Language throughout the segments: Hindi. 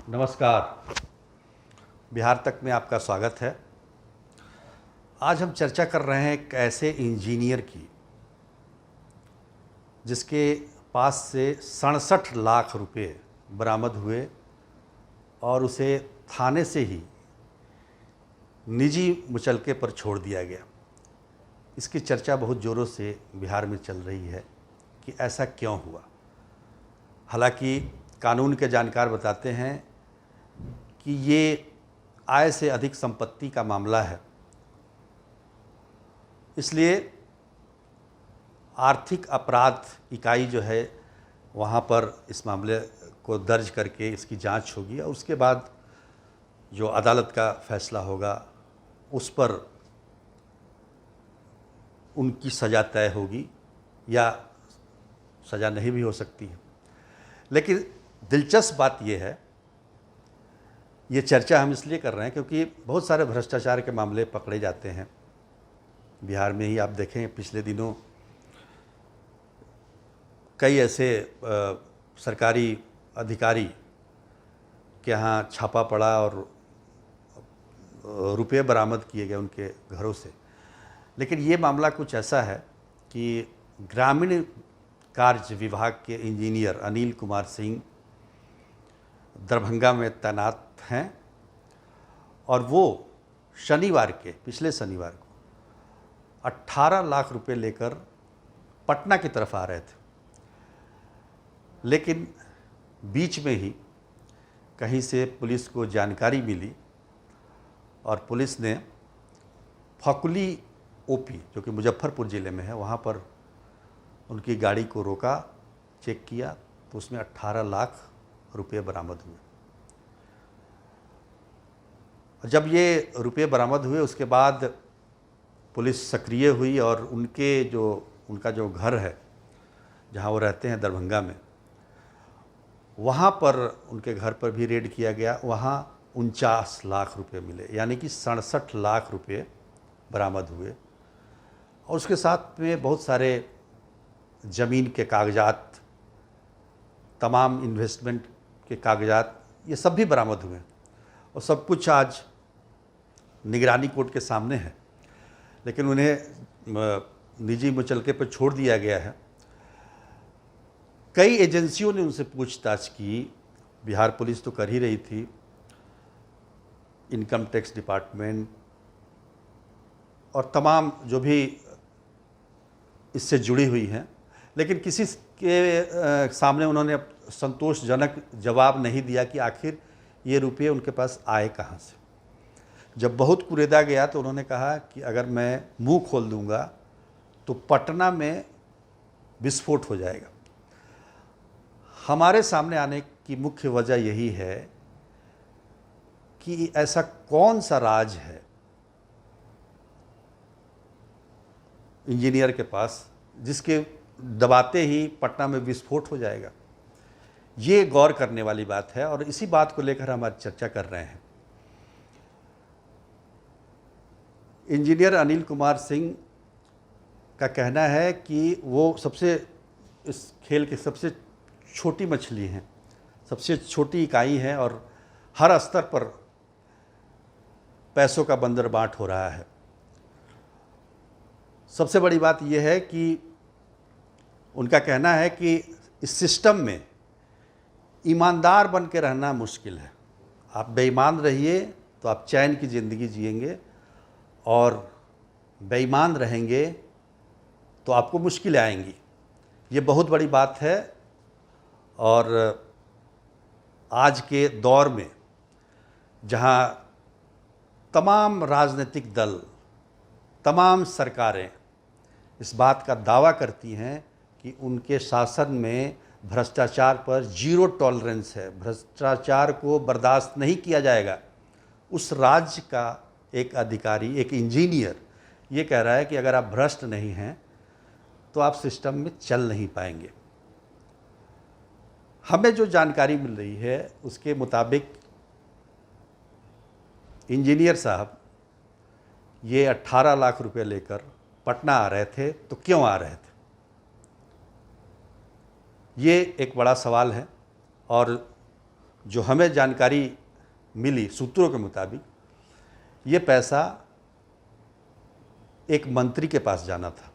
नमस्कार। बिहार तक में आपका स्वागत है। आज हम चर्चा कर रहे हैं एक ऐसे इंजीनियर की जिसके पास से 67 लाख रुपए बरामद हुए और उसे थाने से ही निजी मुचलके पर छोड़ दिया गया। इसकी चर्चा बहुत ज़ोरों से बिहार में चल रही है कि ऐसा क्यों हुआ। हालांकि कानून के जानकार बताते हैं कि ये आय से अधिक संपत्ति का मामला है, इसलिए आर्थिक अपराध इकाई जो है वहाँ पर इस मामले को दर्ज करके इसकी जांच होगी और उसके बाद जो अदालत का फैसला होगा उस पर उनकी सज़ा तय होगी या सज़ा नहीं भी हो सकती है। लेकिन दिलचस्प बात यह है, ये चर्चा हम इसलिए कर रहे हैं क्योंकि बहुत सारे भ्रष्टाचार के मामले पकड़े जाते हैं। बिहार में ही आप देखें, पिछले दिनों कई ऐसे सरकारी अधिकारी के यहाँ छापा पड़ा और रुपये बरामद किए गए उनके घरों से। लेकिन ये मामला कुछ ऐसा है कि ग्रामीण कार्य विभाग के इंजीनियर अनिल कुमार सिंह दरभंगा में तैनात हैं और वो पिछले शनिवार को 18 लाख रुपए लेकर पटना की तरफ आ रहे थे। लेकिन बीच में ही कहीं से पुलिस को जानकारी मिली और पुलिस ने फकुली ओपी, जो कि मुजफ्फरपुर ज़िले में है, वहाँ पर उनकी गाड़ी को रोका, चेक किया तो उसमें 18 लाख रुपये बरामद हुए। जब ये रुपये बरामद हुए उसके बाद पुलिस सक्रिय हुई और उनका जो घर है जहाँ वो रहते हैं दरभंगा में, वहाँ पर उनके घर पर भी रेड किया गया। वहाँ 49 लाख रुपए मिले, यानी कि 67 लाख रुपए बरामद हुए और उसके साथ में बहुत सारे ज़मीन के कागजात, तमाम इन्वेस्टमेंट के कागजात, ये सब भी बरामद हुए और सब कुछ आज निगरानी कोर्ट के सामने है। लेकिन उन्हें निजी मुचलके पर छोड़ दिया गया है। कई एजेंसियों ने उनसे पूछताछ की, बिहार पुलिस तो कर ही रही थी, इनकम टैक्स डिपार्टमेंट और तमाम जो भी इससे जुड़ी हुई हैं, लेकिन किसी के सामने उन्होंने संतोषजनक जवाब नहीं दिया कि आखिर ये रुपये उनके पास आए कहाँ से। जब बहुत कुरेदा गया तो उन्होंने कहा कि अगर मैं मुंह खोल दूंगा तो पटना में विस्फोट हो जाएगा। हमारे सामने आने की मुख्य वजह यही है कि ऐसा कौन सा राज है इंजीनियर के पास जिसके दबाते ही पटना में विस्फोट हो जाएगा। ये गौर करने वाली बात है और इसी बात को लेकर हम आज चर्चा कर रहे हैं। इंजीनियर अनिल कुमार सिंह का कहना है कि वो इस खेल की सबसे छोटी मछली हैं, सबसे छोटी इकाई है और हर स्तर पर पैसों का बंदरबाट हो रहा है। सबसे बड़ी बात यह है कि उनका कहना है कि इस सिस्टम में ईमानदार बन के रहना मुश्किल है। आप बेईमान रहिए तो आप चैन की ज़िंदगी जिएंगे और बेईमान रहेंगे तो आपको मुश्किलें आएंगी। ये बहुत बड़ी बात है और आज के दौर में जहाँ तमाम राजनीतिक दल, तमाम सरकारें इस बात का दावा करती हैं कि उनके शासन में भ्रष्टाचार पर जीरो टॉलरेंस है, भ्रष्टाचार को बर्दाश्त नहीं किया जाएगा, उस राज्य का एक अधिकारी, एक इंजीनियर ये कह रहा है कि अगर आप भ्रष्ट नहीं हैं तो आप सिस्टम में चल नहीं पाएंगे। हमें जो जानकारी मिल रही है उसके मुताबिक इंजीनियर साहब ये 18 लाख रुपए लेकर पटना आ रहे थे, तो क्यों आ रहे थे, ये एक बड़ा सवाल है। और जो हमें जानकारी मिली सूत्रों के मुताबिक, ये पैसा एक मंत्री के पास जाना था।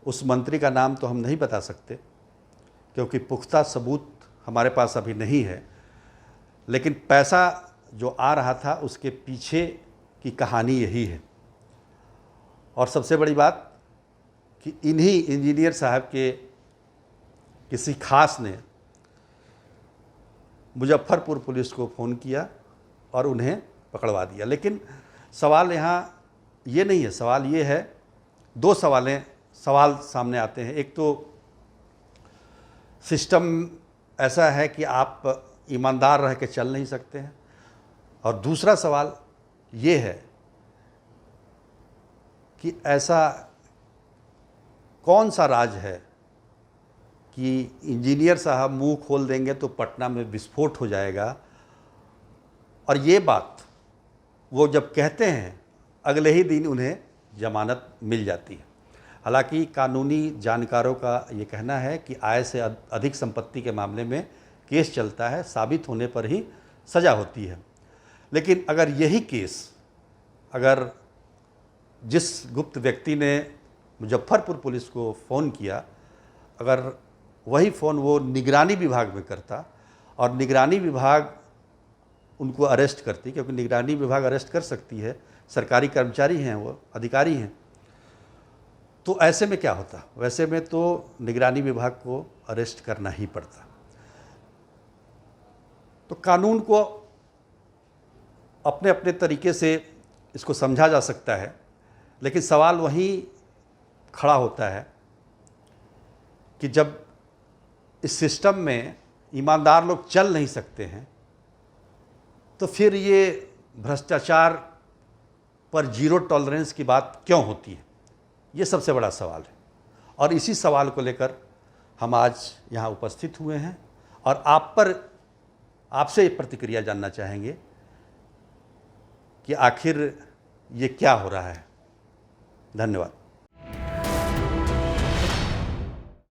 उस मंत्री का नाम तो हम नहीं बता सकते क्योंकि पुख्ता सबूत हमारे पास अभी नहीं है, लेकिन पैसा जो आ रहा था उसके पीछे की कहानी यही है। और सबसे बड़ी बात कि इन्हीं इंजीनियर साहब के किसी खास ने मुजफ्फरपुर पुलिस को फ़ोन किया और उन्हें पकड़वा दिया। लेकिन सवाल यहाँ ये नहीं है, सवाल ये है, दो सवाल सामने आते हैं। एक तो सिस्टम ऐसा है कि आप ईमानदार रह के चल नहीं सकते हैं, और दूसरा सवाल ये है कि ऐसा कौन सा राज है कि इंजीनियर साहब मुंह खोल देंगे तो पटना में विस्फोट हो जाएगा, और ये बात वो जब कहते हैं अगले ही दिन उन्हें जमानत मिल जाती है। हालांकि कानूनी जानकारों का ये कहना है कि आय से अधिक संपत्ति के मामले में केस चलता है, साबित होने पर ही सज़ा होती है। लेकिन अगर यही केस अगर जिस गुप्त व्यक्ति ने मुजफ्फरपुर पुलिस को फ़ोन किया, अगर वही फ़ोन वो निगरानी विभाग में करता और निगरानी विभाग उनको अरेस्ट करती, क्योंकि निगरानी विभाग अरेस्ट कर सकती है, सरकारी कर्मचारी हैं, वो अधिकारी हैं, तो ऐसे में क्या होता? वैसे में तो निगरानी विभाग को अरेस्ट करना ही पड़ता। तो कानून को अपने अपने तरीके से इसको समझा जा सकता है, लेकिन सवाल वहीं खड़ा होता है कि जब इस सिस्टम में ईमानदार लोग चल नहीं सकते हैं, तो फिर ये भ्रष्टाचार पर जीरो टॉलरेंस की बात क्यों होती है? ये सबसे बड़ा सवाल है, और इसी सवाल को लेकर हम आज यहाँ उपस्थित हुए हैं और आपसे प्रतिक्रिया जानना चाहेंगे कि आखिर ये क्या हो रहा है। धन्यवाद।